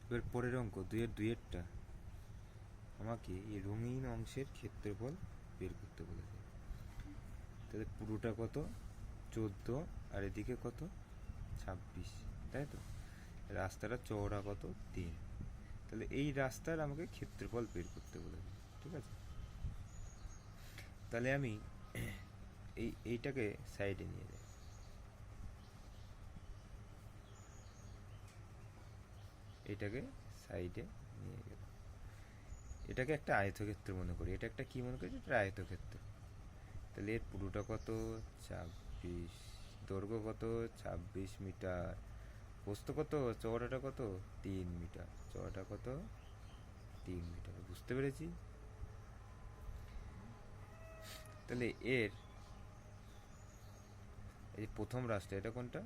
এবার পরের অঙ্ক 2-2 আমাকে এই রঙিন অংশের ক্ষেত্রফল বের করতে বলেছে। তাহলে পুরোটা কত? 14, আর এদিকে কত? 26, তাই তো? রাস্তাটা চওড়া কত? 3। তাহলে এই রাস্তার আমাকে ক্ষেত্রফল বের করতে বলেছে, ঠিক আছে? তাহলে আমি এইটাকে সাইডে নিয়ে যাই। এটাকে সাইডে নিয়ে গেলাম। এটাকে একটা আয়তক্ষেত্র মনে করি। এটা একটা কি মনে করি? এটা আয়তক্ষেত্র। তাহলে এর পুরোটা কত? 26। দৈর্ঘ্য কত? 26 মিটার। প্রস্থ কত? চওড়াটা কত? 3 মিটার। চওড়াটা কত? 3 মিটার। বুঝতে পেরেছি? তাহলে এর এই প্রথম রাস্তা, এটা কোনটা?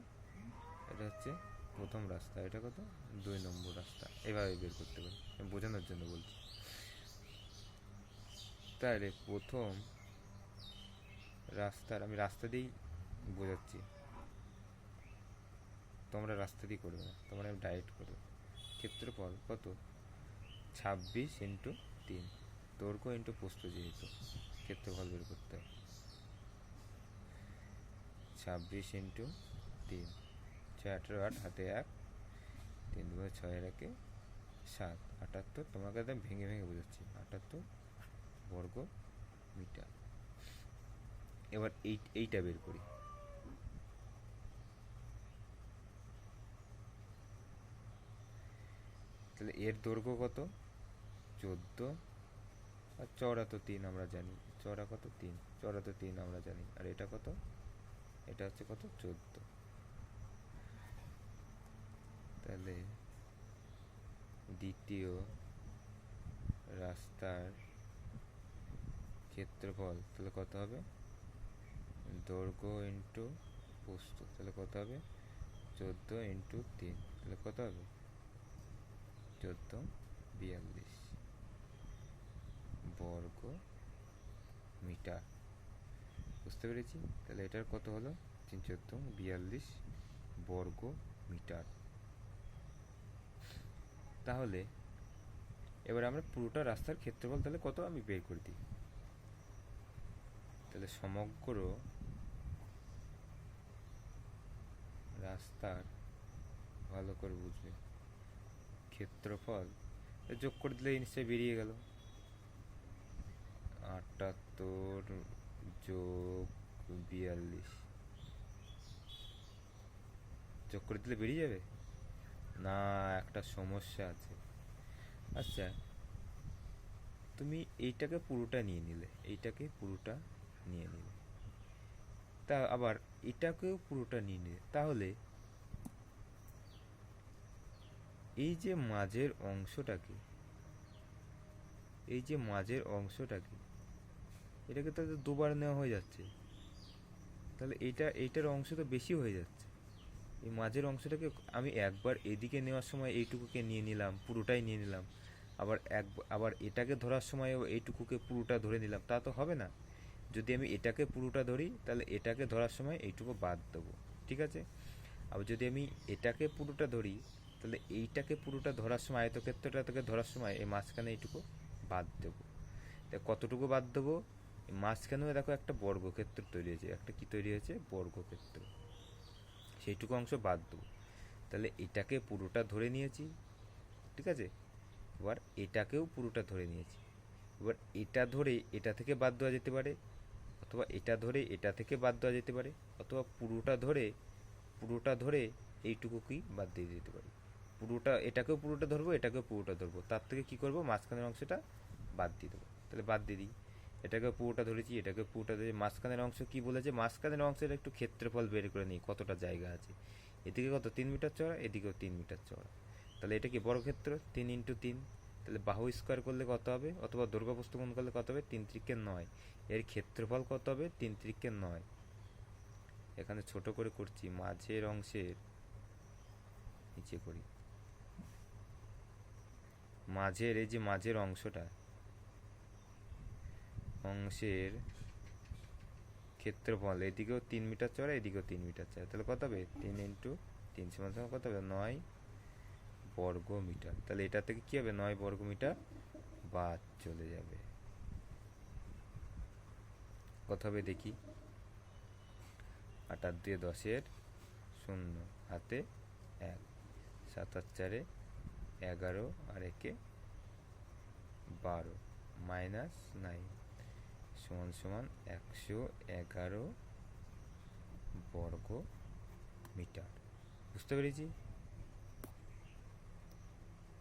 এটা হচ্ছে প্রথম রাস্তা। এটা কত? 2 নম্বর রাস্তা। এভাবে বের করতে পারি, আমি বোঝানোর জন্য বলছি। তাহলে প্রথম রাস্তার, আমি রাস্তা দিয়েই বোঝাচ্ছি, তোমরা রাস্তা দিয়ে করবে না, তোমরা আমি ডাইরেক্ট করবে। ক্ষেত্রফল কত? 26 × 3। দৈর্ঘ্য ইন্টু প্রস্থ, যেহেতু ক্ষেত্রফল বের করতে হয়। 26 × 3, 6 18 8, হাতে 1, 3 2 6 1 7, 78। তোমাকে একদম ভেঙে ভেঙে বোঝাচ্ছি। 78 বর্গ মিটার। এবার এইটা বের করি। তাহলে এর দৈর্ঘ্য কত? 14, আর চওড়া তো 3 আমরা জানি। চওড়া কত? 3। চওড়া তো 3 আমরা জানি। আর এটা কত? এটা হচ্ছে কত? 14। তাহলে দ্বিতীয় রাস্তার ক্ষেত্রফল তাহলে কত হবে? দৈর্ঘ্য ইন্টু প্রস্থ, তাহলে কত হবে? 14 × 3, তাহলে কত হবে? 1442 বর্গ মিটার। বুঝতে পেরেছি? তাহলে এটার কত হলো? 1442 বর্গ মিটার। তাহলে এবার আমরা পুরোটা রাস্তার ক্ষেত্রফল তাহলে কত আমি বের করে দিই। তাহলে সমগ্র রাস্তার, ভালো করে বুঝবে, ক্ষেত্রফল যোগ করে দিলে নিশ্চয়ই বেরিয়ে গেল। 78 যোগ 42 যোগ করে দিলে বেরিয়ে যাবে না? একটা সমস্যা আছে। আচ্ছা, তুমি এইটাকে পুরোটা নিয়ে নিলে, এইটাকে পুরোটা নিয়ে নিলে, তা আবার এটাকেও পুরোটা নিয়ে নিলে, তাহলে এই যে মাঝের অংশটাকে, এই যে মাঝের অংশটাকে, এটাকে তো দুবার নেওয়া হয়ে যাচ্ছে। তাহলে এইটার অংশ তো বেশি হয়ে যাচ্ছে। এই মাঝের অংশটাকে আমি একবার এদিকে নেওয়ার সময় এইটুকুকে নিয়ে নিলাম, পুরোটাই নিয়ে নিলাম, আবার এটাকে ধরার সময় এইটুকুকে পুরোটা ধরে নিলাম, তা তো হবে না। যদি আমি এটাকে পুরোটা ধরি, তাহলে এটাকে ধরার সময় এইটুকু বাদ দেবো, ঠিক আছে? আবার যদি আমি এটাকে পুরোটা ধরি, তাহলে এইটাকে পুরোটা ধরার সময়, আয়তক্ষেত্রটাকে ধরার সময় এই মাঝখানে এইটুকু বাদ দেবো। তা কতটুকু বাদ দেবো? মাঝখানেও দেখো একটা বর্গক্ষেত্র তৈরি হয়েছে। একটা কি তৈরি হয়েছে? বর্গক্ষেত্র। সেইটুকু অংশ বাদ দেবো। তাহলে এটাকে পুরোটা ধরে নিয়েছি, ঠিক আছে? এবার এটাকেও পুরোটা ধরে নিয়েছি। এবার এটা ধরে এটা থেকে বাদ দেওয়া যেতে পারে, অথবা এটা ধরে এটা থেকে বাদ দেওয়া যেতে পারে, অথবা পুরোটা ধরে এইটুকুকেই বাদ দিয়ে দিতে পারি। পুরোটা, এটাকেও পুরোটা ধরবো, এটাকেও পুরোটা ধরবো, তার থেকে কি করব? মাঝখানের অংশটা বাদ দিয়ে দেবো। তাহলে বাদ দিয়ে দিই। এটাকে পুরোটা ধরেছি, এটাকে পুরোটা ধরে, মাঝখানের অংশ কি বলেছে? মাঝখানের অংশের একটু ক্ষেত্রফল বের করে নিই, কতটা জায়গা আছে। এদিকে কত? 3 মিটার চওড়া, এদিকেও 3 মিটার চওড়া। তাহলে এটা কি বর্গক্ষেত্র? 3 × 3। তাহলে বাহু স্কোয়ার করলে কত হবে? অথবা দৈর্ঘ্য প্রস্থ গুণ করলে কত হবে? 3 × 9। এর ক্ষেত্রফল কত হবে? 3 × 9। এখানে ছোট করে করছি, মাঝের অংশের নিচে করি। মাঝের এই যে মাঝের অংশের ক্ষেত্রফল, এদিকেও 3 মিটার চওড়া, এদিকেও 3 মিটার চওড়া, তাহলে কত হবে? 3 × 3 সমান কত হবে? 9 বর্গ মিটার। তাহলে এটা থেকে কি হবে, 9 বর্গ মিটার বাদ চলে যাবে। কত হবে দেখি, 8 আর 2 10-এর 0, হাতে 1, 7 আর 4-এ 11 আর 1-এ 12 মাইনাস 9 সমান সমান 111 বর্গ মিটার। বুঝতে পেরেছি?